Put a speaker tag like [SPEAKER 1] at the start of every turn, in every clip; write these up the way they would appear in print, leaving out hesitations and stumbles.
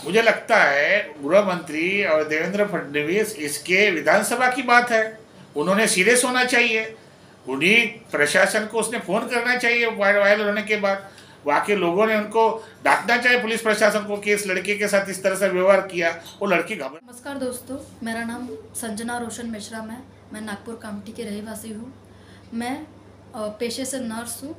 [SPEAKER 1] मुझे लगता है गृह मंत्री और देवेंद्र फडणवीस इसके विधानसभा की बात है, उन्होंने सीरियस होना चाहिए। उन्हीं प्रशासन को उसने फ़ोन करना चाहिए वायरल होने के बाद। वहाँ के लोगों ने उनको डांटना चाहिए पुलिस प्रशासन को कि इस लड़के के साथ इस तरह से व्यवहार किया। वो लड़की घबरा।
[SPEAKER 2] नमस्कार दोस्तों, मेरा नाम संजना रोशन मिश्रा है। मैं नागपुर कामठी की रहवासी हूँ। मैं पेशे से नर्स हूँ।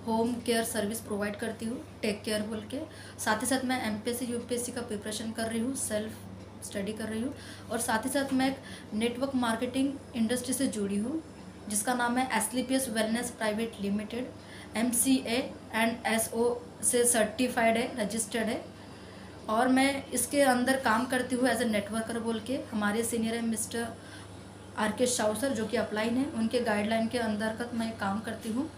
[SPEAKER 2] होम केयर सर्विस प्रोवाइड करती हूँ, टेक केयर बोल के। साथ ही साथ मैं एमपीएससी यूपीएससी का प्रिपरेशन कर रही हूँ, सेल्फ स्टडी कर रही हूँ। और साथ ही साथ मैं एक नेटवर्क मार्केटिंग इंडस्ट्री से जुड़ी हूँ जिसका नाम है Asclepius wellness private limited. MCA and SO से सर्टिफाइड है, रजिस्टर्ड है। और मैं इसके अंदर काम करती हूँ एज ए नेटवर्कर बोल के। हमारे सीनियर है मिस्टर RK शाहू सर, जो कि अपलाइन है। उनके गाइडलाइन के अंतर्गत मैं काम करती हूँ।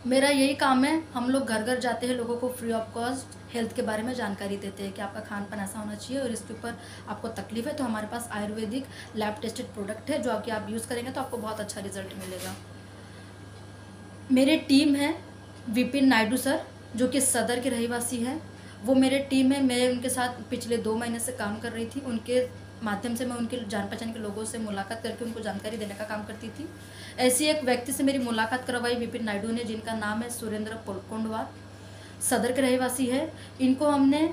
[SPEAKER 2] मेरा यही काम है, हम लोग घर घर जाते हैं, लोगों को फ्री ऑफ कॉस्ट हेल्थ के बारे में जानकारी देते हैं कि आपका खान पान ऐसा होना चाहिए और इसके ऊपर आपको तकलीफ है तो हमारे पास आयुर्वेदिक लैब टेस्टेड प्रोडक्ट है जो कि आप यूज़ करेंगे तो आपको बहुत अच्छा रिजल्ट मिलेगा। मेरी टीम है विपिन नायडू सर, जो कि सदर के रहवासी हैं। वो मेरे टीम है। मैं उनके साथ पिछले 2 महीने से काम कर रही थी। उनके माध्यम से मैं उनके जान पहचान के लोगों से मुलाकात करके उनको जानकारी देने का काम करती थी। ऐसी एक व्यक्ति से मेरी मुलाकात करवाई विपिन नायडू ने, जिनका नाम है सुरेंद्र पोलकोंडवार, सदर के रहवासी है। इनको हमने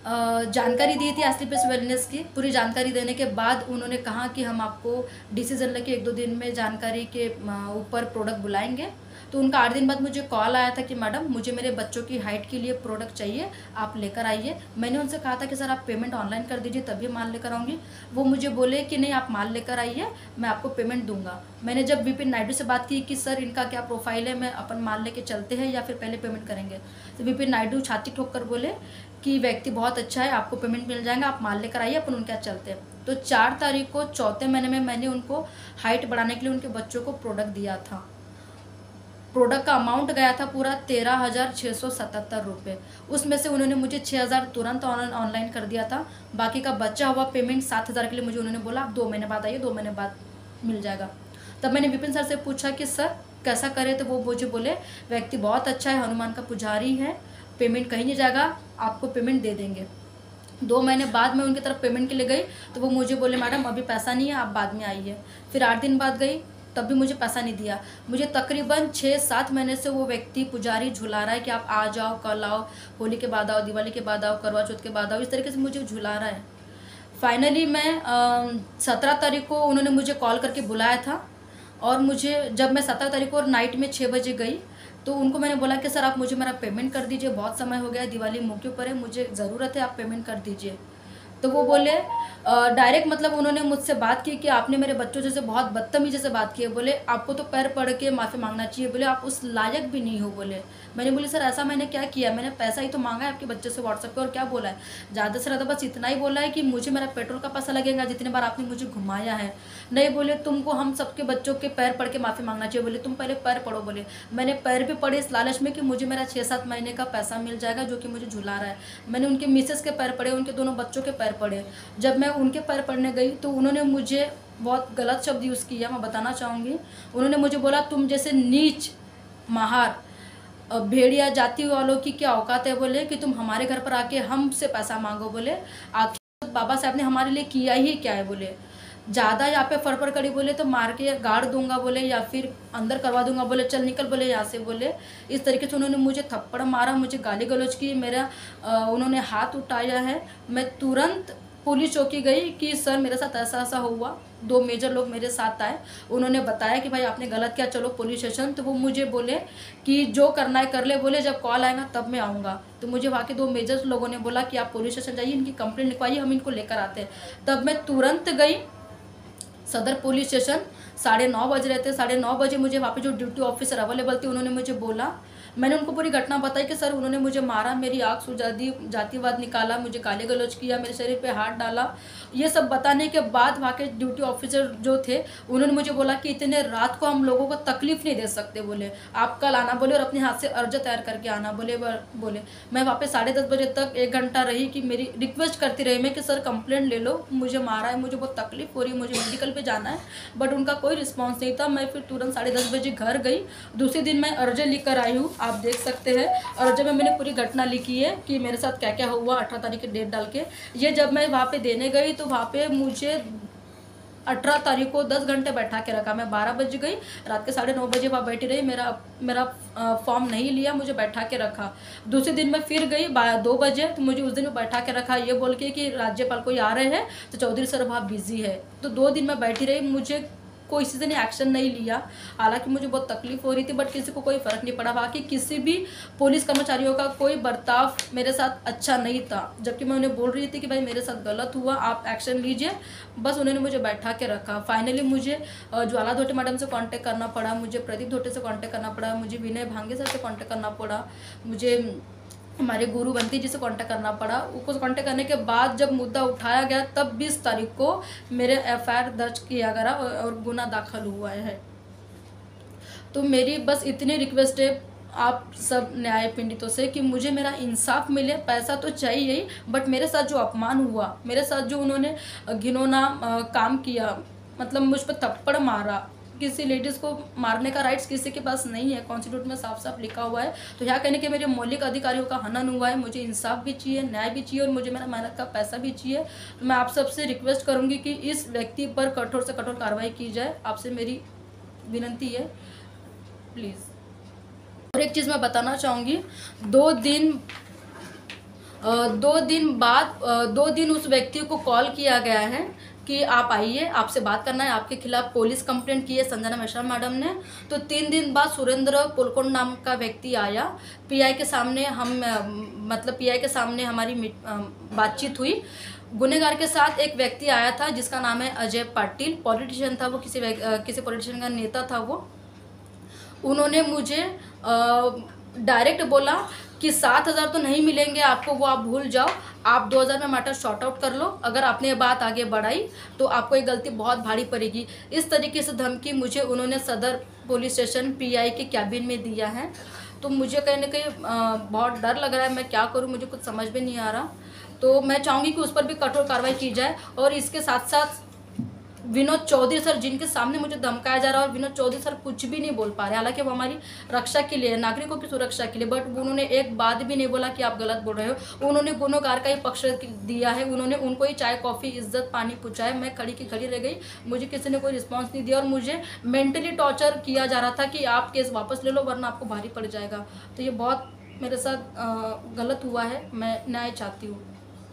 [SPEAKER 2] जानकारी दी थी एस्क्लेपियस वेलनेस की। पूरी जानकारी देने के बाद उन्होंने कहा कि हम आपको डिसीजन लेके 1-2 दिन में जानकारी के ऊपर प्रोडक्ट बुलाएंगे। तो उनका 8 दिन बाद मुझे कॉल आया था कि मैडम मुझे मेरे बच्चों की हाइट के लिए प्रोडक्ट चाहिए, आप लेकर आइए। मैंने उनसे कहा था कि सर आप पेमेंट ऑनलाइन कर दीजिए तभी माल लेकर आऊँगी। वो मुझे बोले कि नहीं, आप माल लेकर आइए, मैं आपको पेमेंट दूंगा। मैंने जब विपिन नायडू से बात की कि सर इनका क्या प्रोफाइल है, मैं अपन माल लेके चलते हैं या फिर पहले पेमेंट करेंगे, तो विपिन नायडू छाती ठोक कर बोले कि व्यक्ति बहुत अच्छा है, आपको पेमेंट मिल जाएगा, आप माल लेकर आइए, अपन उनके यहाँ चलते हैं। तो 4 तारीख को 4थे महीने में मैंने उनको हाइट बढ़ाने के लिए उनके बच्चों को प्रोडक्ट दिया था। प्रोडक्ट का अमाउंट गया था पूरा 13,677 रुपये। उसमें से उन्होंने मुझे 6,000 तुरंत ऑनलाइन कर दिया था। बाकी का बचा हुआ पेमेंट 7,000 के लिए मुझे उन्होंने बोला आप 2 महीने बाद आइए, 2 महीने बाद मिल जाएगा। तब मैंने विपिन सर से पूछा कि सर कैसा करें, तो वो मुझे बोले व्यक्ति बहुत अच्छा है, हनुमान का पुजारी है, पेमेंट कहीं नहीं जाएगा, आपको पेमेंट दे देंगे। 2 महीने बाद मैं उनकी तरफ पेमेंट के लिए गई तो वो मुझे बोले मैडम अभी पैसा नहीं है, आप बाद में आइए। फिर 8 दिन बाद गई तब भी मुझे पैसा नहीं दिया। मुझे तकरीबन 6-7 महीने से वो व्यक्ति पुजारी झुला रहा है कि आप आ जाओ, कल आओ, होली के बाद आओ, दिवाली के बाद आओ, करवा चौथ के बाद आओ, इस तरीके से मुझे झुला रहा है। फाइनली मैं 17 तारीख को उन्होंने मुझे कॉल करके बुलाया था। और मुझे जब मैं 17 तारीख को नाइट में 6 बजे गई तो उनको मैंने बोला कि सर आप मुझे मेरा पेमेंट कर दीजिए, बहुत समय हो गया, दिवाली मुँह के ऊपर है, मुझे ज़रूरत है, आप पेमेंट कर दीजिए। तो वो बोले डायरेक्ट, मतलब उन्होंने मुझसे बात की कि आपने मेरे बच्चों जैसे बहुत बदतमीजी से बात की है। बोले आपको तो पैर पड़ के माफ़ी मांगना चाहिए, बोले आप उस लायक भी नहीं हो। बोले मैंने बोली सर ऐसा मैंने क्या किया, मैंने पैसा ही तो मांगा है आपके बच्चे से व्हाट्सएप पे, और क्या बोला है, ज़्यादा से ज़्यादा बस इतना ही बोला है कि मुझे मेरा पेट्रोल का पैसा लगेगा जितने बार आपने मुझे घुमाया है। नहीं, बोले तुमको हम सबके बच्चों के पैर पड़ के माफ़ी मांगना चाहिए। बोले तुम पहले पैर पड़ो। बोले मैंने पैर भी पड़े इस लालच में कि मुझे मेरा 6-7 महीने का पैसा मिल जाएगा जो कि मुझे झुला रहा है। मैंने उनके मिसेस के पैर पड़े, उनके दोनों बच्चों के पैर पड़े। जब मैं उनके पैर पड़ने गई तो उन्होंने मुझे बहुत गलत शब्द यूज़ किया, मैं बताना चाहूँगी। उन्होंने मुझे बोला तुम जैसे नीच महार भेड़िया जाति वालों की क्या औकात है, बोले कि तुम हमारे घर पर आके हमसे पैसा मांगो। बोले आखिर बाबा साहब ने हमारे लिए किया ही क्या है। बोले ज़्यादा यहाँ पे फड़फड़ करी बोले तो मार के गाड़ दूंगा, बोले या फिर अंदर करवा दूंगा, बोले चल निकल, बोले यहाँ से। बोले इस तरीके से उन्होंने मुझे थप्पड़ मारा, मुझे गाली गलौज की, मेरा उन्होंने हाथ उठाया है। मैं तुरंत पुलिस चौकी गई कि सर मेरे साथ ऐसा ऐसा हुआ। 2 मेजर लोग मेरे साथ आए, उन्होंने बताया कि भाई आपने गलत किया, चलो पुलिस स्टेशन। तो वो मुझे बोले कि जो करना है कर ले, बोले जब कॉल आएगा तब मैं आऊँगा। तो मुझे वहाँ के 2 मेजर लोगों ने बोला कि आप पुलिस स्टेशन जाइए, इनकी कंप्लेंट लिखवाइए, हम इनको लेकर आते हैं। तब मैं तुरंत गई सदर पुलिस स्टेशन। 9:30 बज रहे थे। 9:30 बजे मुझे वहाँ पे जो ड्यूटी ऑफिसर अवेलेबल थी उन्होंने मुझे बोला, मैंने उनको पूरी घटना बताई कि सर उन्होंने मुझे मारा, मेरी आँख सुजा दी, जातिवाद निकाला, मुझे गाली गलौज किया, मेरे शरीर पे हाथ डाला। ये सब बताने के बाद वहाँ के ड्यूटी ऑफिसर जो थे उन्होंने मुझे बोला कि इतने रात को हम लोगों को तकलीफ नहीं दे सकते। बोले आप कल आना, बोले और अपने हाथ से अर्ज तैयार करके आना। बोले मैं वहाँ पे 10:30 बजे तक 1 घंटा रही कि मेरी रिक्वेस्ट करती रही मैं कि सर कंप्लेंट ले लो, मुझे मारा है, मुझे बहुत तकलीफ हो रही है, मुझे मेडिकल पे जाना है। बट उनका कोई रिस्पॉन्स नहीं था। मैं फिर तुरंत 10:30 बजे घर गई। दूसरे दिन मैं अर्ज लेकर आई हूँ आप देख सकते हैं। और जब मैंने पूरी घटना लिखी है कि मेरे साथ क्या क्या हुआ 18 तारीख की डेट डाल के, ये जब मैं वहाँ पे देने गई तो वहाँ पे मुझे 18 तारीख को 10 घंटे बैठा के रखा। मैं 12 बज गई, रात के 9:30 बजे वहाँ बैठी रही। मेरा फॉर्म नहीं लिया, मुझे बैठा के रखा। दूसरे दिन मैं फिर गई 2 बजे, तो मुझे उस दिन में बैठा के रखा ये बोल के कि राज्यपाल कोई आ रहे हैं तो चौधरी सर वहाँ बिजी है। तो 2 दिन मैं बैठी रही, मुझे कोई किसी ने एक्शन नहीं लिया। हालांकि मुझे बहुत तकलीफ हो रही थी, बट किसी को कोई फ़र्क नहीं पड़ा। बाकी किसी भी पुलिस कर्मचारियों का कोई बर्ताव मेरे साथ अच्छा नहीं था, जबकि मैं उन्हें बोल रही थी कि भाई मेरे साथ गलत हुआ, आप एक्शन लीजिए। बस उन्होंने मुझे बैठा के रखा। फाइनली मुझे ज्वाला धोटे मैडम से कांटेक्ट करना पड़ा, मुझे प्रदीप धोटे से कांटेक्ट करना पड़ा, मुझे विनय भांगे सर से कांटेक्ट करना पड़ा, मुझे हमारे गुरु बंती जी से कांटेक्ट करना पड़ा। उसको कांटेक्ट करने के बाद जब मुद्दा उठाया गया तब 20 तारीख को मेरे एफआईआर दर्ज किया गया और गुना दाखिल हुआ है। तो मेरी बस इतनी रिक्वेस्ट है आप सब न्याय पीड़ितों से कि मुझे मेरा इंसाफ मिले। पैसा तो चाहिए ही, बट मेरे साथ जो अपमान हुआ, मेरे साथ जो उन्होंने घिनौना काम किया, मतलब मुझ पर थप्पड़ मारा। किसी लेडीज़ को मारने का राइट्स किसी के पास नहीं है, कॉन्स्टिट्यूट में साफ साफ लिखा हुआ है। तो यहाँ कहने के मेरे मौलिक अधिकारियों का हनन हुआ है। मुझे इंसाफ भी चाहिए, न्याय भी चाहिए और मुझे मेरा मेहनत का पैसा भी चाहिए। तो मैं आप सबसे रिक्वेस्ट करूँगी कि इस व्यक्ति पर कठोर से कठोर कार्रवाई की जाए। आपसे मेरी विनती है, प्लीज़। और एक चीज़ मैं बताना चाहूँगी, 2 दिन उस व्यक्ति को कॉल किया गया है कि आप आइए, आपसे बात करना है, आपके खिलाफ पुलिस कंप्लेंट की है संजना मिश्रा मैडम ने। तो 3 दिन बाद सुरेंद्र पुलकोन नाम का व्यक्ति आया। पीआई के सामने पीआई के सामने हमारी बातचीत हुई। गुनहगार के साथ एक व्यक्ति आया था जिसका नाम है अजय पाटिल, पॉलिटिशियन था वो, किसी पॉलिटिशियन का नेता था वो। उन्होंने मुझे डायरेक्ट बोला कि 7,000 तो नहीं मिलेंगे आपको, वो आप भूल जाओ, आप 2,000 में मैटर शॉर्ट आउट कर लो। अगर आपने ये बात आगे बढ़ाई तो आपको ये गलती बहुत भारी पड़ेगी। इस तरीके से धमकी मुझे उन्होंने सदर पुलिस स्टेशन पीआई के कैबिन में दिया है। तो मुझे कहीं ना कहीं बहुत डर लग रहा है, मैं क्या करूं, मुझे कुछ समझ में नहीं आ रहा। तो मैं चाहूँगी कि उस पर भी कठोर कार्रवाई की जाए। और इसके साथ साथ विनोद चौधरी सर, जिनके सामने मुझे धमकाया जा रहा है, और विनोद चौधरी सर कुछ भी नहीं बोल पा रहे, हालांकि वो हमारी रक्षा के लिए, नागरिकों की सुरक्षा के लिए, बट उन्होंने एक बात भी नहीं बोला कि आप गलत बोल रहे हो। उन्होंने गुनहगार का ही पक्ष दिया है, उन्होंने उनको ही चाय कॉफ़ी इज्जत पानी पूछा है। मैं खड़ी की खड़ी रह गई, मुझे किसी ने कोई रिस्पॉन्स नहीं दिया और मुझे मेंटली टॉर्चर किया जा रहा था कि आप केस वापस ले लो वरना आपको भारी पड़ जाएगा। तो ये बहुत मेरे साथ गलत हुआ है। मैं न्याय चाहती हूँ,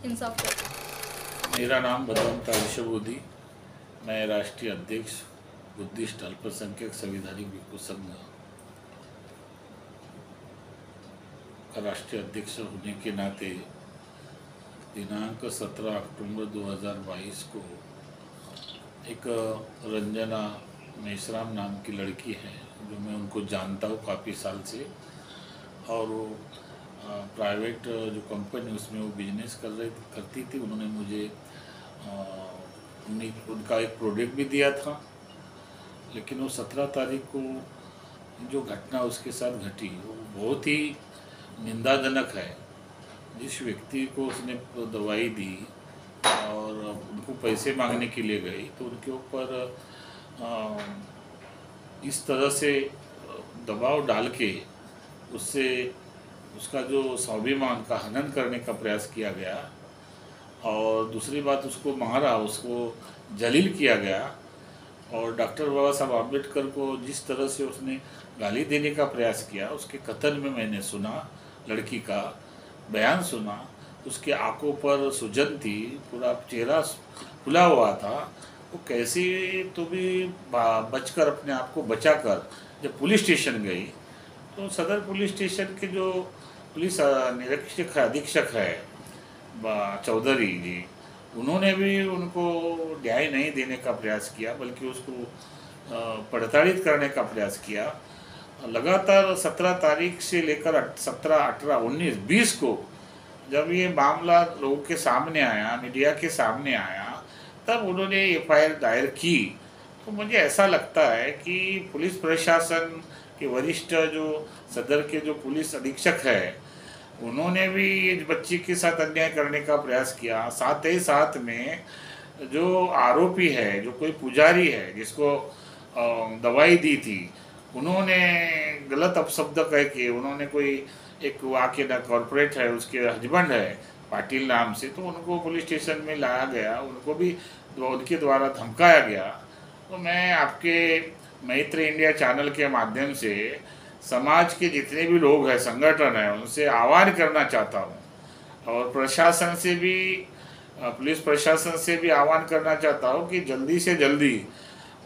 [SPEAKER 2] इंसाफ चाहती हूँ।
[SPEAKER 1] मेरा नाम बलवंत आयुष्यबोधी, मैं राष्ट्रीय अध्यक्ष बुद्धिस्ट अल्पसंख्यक संविधानिक भिक्षु संघ का राष्ट्रीय अध्यक्ष होने के नाते दिनांक 17 अक्टूबर 2022 को एक रंजना मेश्राम नाम की लड़की है, जो मैं उनको जानता हूँ काफ़ी साल से, और वो प्राइवेट जो कंपनी उसमें वो बिजनेस करती थी। उन्होंने मुझे उनका एक प्रोडक्ट भी दिया था, लेकिन वो 17 तारीख को जो घटना उसके साथ घटी वो बहुत ही निंदाजनक है। जिस व्यक्ति को उसने दवाई दी और उनको पैसे मांगने के लिए गई तो उनके ऊपर इस तरह से दबाव डाल के उसका जो स्वाभिमान का हनन करने का प्रयास किया गया, और दूसरी बात उसको मारा, उसको जलील किया गया। और डॉक्टर बाबा साहब आम्बेडकर को जिस तरह से उसने गाली देने का प्रयास किया, उसके कथन में मैंने सुना, लड़की का बयान सुना, उसके आंखों पर सूजन थी, पूरा चेहरा खुला हुआ था। वो कैसे तो भी बचकर, अपने आप को बचाकर जब पुलिस स्टेशन गई तो सदर पुलिस स्टेशन के जो पुलिस निरीक्षक अधीक्षक है चौधरी जी, उन्होंने भी उनको न्याय नहीं देने का प्रयास किया, बल्कि उसको प्रताड़ित करने का प्रयास किया। लगातार 17 तारीख से लेकर 17, 18, 19, 20 को जब ये मामला लोगों के सामने आया, मीडिया के सामने आया, तब उन्होंने एफआईआर दायर की। तो मुझे ऐसा लगता है कि पुलिस प्रशासन के वरिष्ठ जो सदर के जो पुलिस अधीक्षक है, उन्होंने भी इस बच्ची के साथ अन्याय करने का प्रयास किया। साथ ही साथ में जो आरोपी है, जो कोई पुजारी है जिसको दवाई दी थी, उन्होंने गलत अपशब्द कह के उन्होंने कोई एक वाक्य ना कॉरपोरेट है उसके हस्बैंड है पाटिल नाम से, तो उनको पुलिस स्टेशन में लाया गया, उनको भी उनके द्वारा धमकाया गया। तो मैं आपके मैत्र इंडिया चैनल के माध्यम से समाज के जितने भी लोग हैं, संगठन हैं, उनसे आह्वान करना चाहता हूँ और प्रशासन से भी, पुलिस प्रशासन से भी आह्वान करना चाहता हूँ कि जल्दी से जल्दी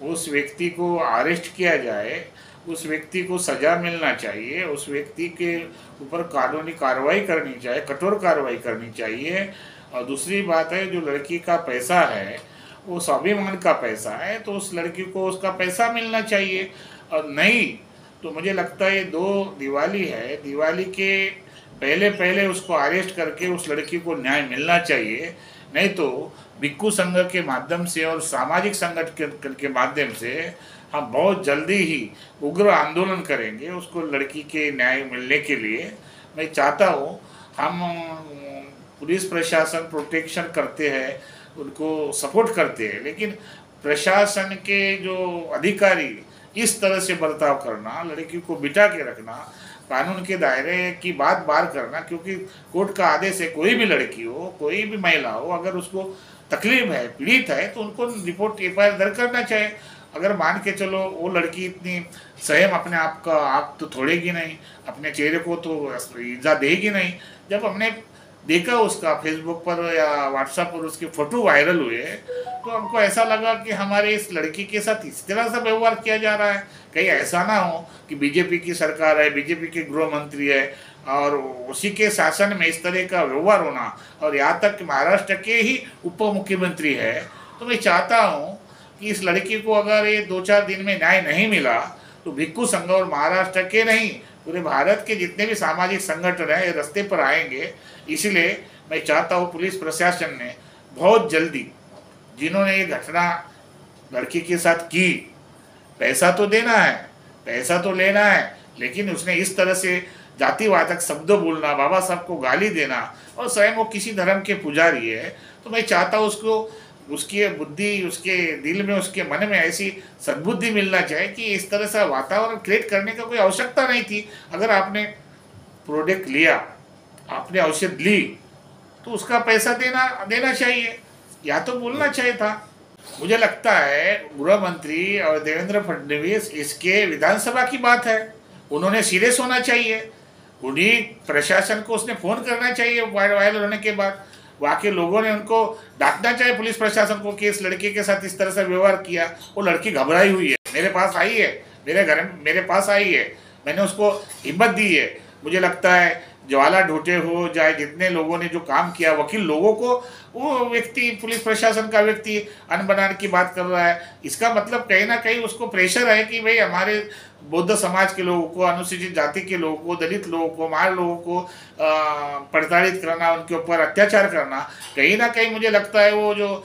[SPEAKER 1] उस व्यक्ति को अरेस्ट किया जाए, उस व्यक्ति को सज़ा मिलना चाहिए, उस व्यक्ति के ऊपर कानूनी कार्रवाई करनी चाहिए, कठोर कार्रवाई करनी चाहिए। और दूसरी बात है, जो लड़की का पैसा है वो स्वाभिमान का पैसा है, तो उस लड़की को उसका पैसा मिलना चाहिए। और नहीं तो मुझे लगता है 2 दिवाली है, दिवाली के पहले पहले उसको अरेस्ट करके उस लड़की को न्याय मिलना चाहिए। नहीं तो भिक्खू संघ के माध्यम से और सामाजिक संगठन के माध्यम से हम बहुत जल्दी ही उग्र आंदोलन करेंगे उसको लड़की के न्याय मिलने के लिए। मैं चाहता हूँ, हम पुलिस प्रशासन प्रोटेक्शन करते हैं, उनको सपोर्ट करते हैं, लेकिन प्रशासन के जो अधिकारी इस तरह से बर्ताव करना, लड़की को बिठा के रखना, कानून के दायरे की बात बाहर करना, क्योंकि कोर्ट का आदेश है कोई भी लड़की हो, कोई भी महिला हो, अगर उसको तकलीफ है, पीड़ित है, तो उनको रिपोर्ट FIR दर्ज करना चाहिए। अगर मान के चलो वो लड़की इतनी स्वयं अपने आप का आग तो तोड़ेगी नहीं, अपने चेहरे को तो ईजा देगी नहीं। जब हमने देखा उसका फेसबुक पर या व्हाट्सएप पर उसके फ़ोटो वायरल हुए, तो हमको ऐसा लगा कि हमारे इस लड़की के साथ इस तरह से व्यवहार किया जा रहा है। कहीं ऐसा ना हो कि बीजेपी की सरकार है, बीजेपी के गृह मंत्री है और उसी के शासन में इस तरह का व्यवहार होना, और यहाँ तक कि महाराष्ट्र के ही उप मुख्यमंत्री है। तो मैं चाहता हूँ कि इस लड़की को अगर ये 2-4 दिन में न्याय नहीं मिला तो भिक्खू संघ और महाराष्ट्र के नहीं, पूरे भारत के जितने भी सामाजिक संगठन हैं, ये रास्ते पर आएंगे। इसलिए मैं चाहता हूँ पुलिस प्रशासन ने बहुत जल्दी, जिन्होंने ये घटना लड़की के साथ की, पैसा तो देना है, पैसा तो लेना है, लेकिन उसने इस तरह से जातिवाचक शब्द बोलना, बाबा साहब को गाली देना, और स्वयं वो किसी धर्म के पुजारी है, तो मैं चाहता हूँ उसको, उसकी बुद्धि, उसके दिल में, उसके मन में ऐसी सद्बुद्धि मिलना चाहिए कि इस तरह से वातावरण क्रिएट करने का कोई आवश्यकता नहीं थी। अगर आपने प्रोडक्ट लिया, आपने औषध ली, तो उसका पैसा देना चाहिए, या तो बोलना चाहिए था। मुझे लगता है गृह मंत्री और देवेंद्र फडणवीस, इसके विधानसभा की बात है, उन्होंने सीरियस होना चाहिए। उन्हीं प्रशासन को उसने फ़ोन करना चाहिए वायरल होने के बाद, वहाँ के लोगों ने उनको डांटना चाहिए पुलिस प्रशासन को कि इस लड़के के साथ इस तरह से व्यवहार किया। वो लड़की घबराई हुई है, मेरे पास आई है, मेरे पास आई है, मैंने उसको हिम्मत दी है। मुझे लगता है ज्वाला ढोटे हो जाए, जितने लोगों ने जो काम किया, वकील लोगों को, वो व्यक्ति, पुलिस प्रशासन का व्यक्ति अनबनाने की बात कर रहा है, इसका मतलब कहीं ना कहीं उसको प्रेशर है कि भाई हमारे बौद्ध समाज के लोगों को, अनुसूचित जाति के लोगों को, दलित लोगों को, मार लोगों को प्रताड़ित करना, उनके ऊपर अत्याचार करना। कहीं ना कहीं मुझे लगता है वो जो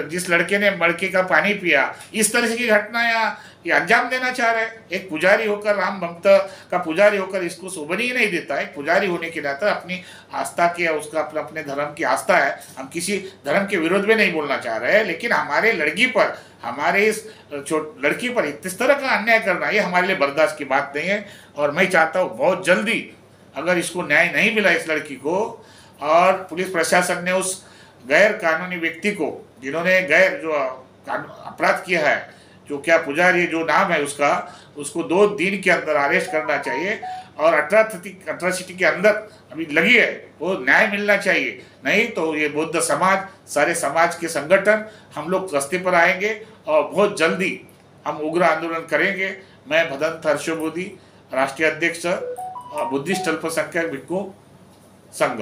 [SPEAKER 1] जिस लड़के ने लड़के का पानी पिया, इस तरह की घटना या ये अंजाम देना चाह रहे हैं। एक पुजारी होकर, राम भक्त का पुजारी होकर इसको शोभन ही नहीं देता है। पुजारी होने के नाते अपनी आस्था के, उसका अपने धर्म की आस्था है, हम किसी धर्म के विरोध में नहीं बोलना चाह रहे हैं, लेकिन हमारे लड़की पर, हमारे इस लड़की पर इस तरह का अन्याय करना, ये हमारे लिए बर्दाश्त की बात नहीं है। और मैं चाहता हूँ बहुत जल्दी, अगर इसको न्याय नहीं मिला इस लड़की को, और पुलिस प्रशासन ने उस गैर कानूनी व्यक्ति को, जिन्होंने जो अपराध किया है, जो क्या पुजारी जो नाम है उसको 2 दिन के अंदर अरेस्ट करना चाहिए, और अट्रॉसिटी के अंदर अभी लगी है, वो न्याय मिलना चाहिए। नहीं तो ये बौद्ध समाज, सारे समाज के संगठन, हम लोग रास्ते पर आएंगे और बहुत जल्दी हम उग्र आंदोलन करेंगे। मैं भदंत हर्षोबोधी, राष्ट्रीय अध्यक्ष बुद्धिस्ट अल्पसंख्यक भिक्खू संघ।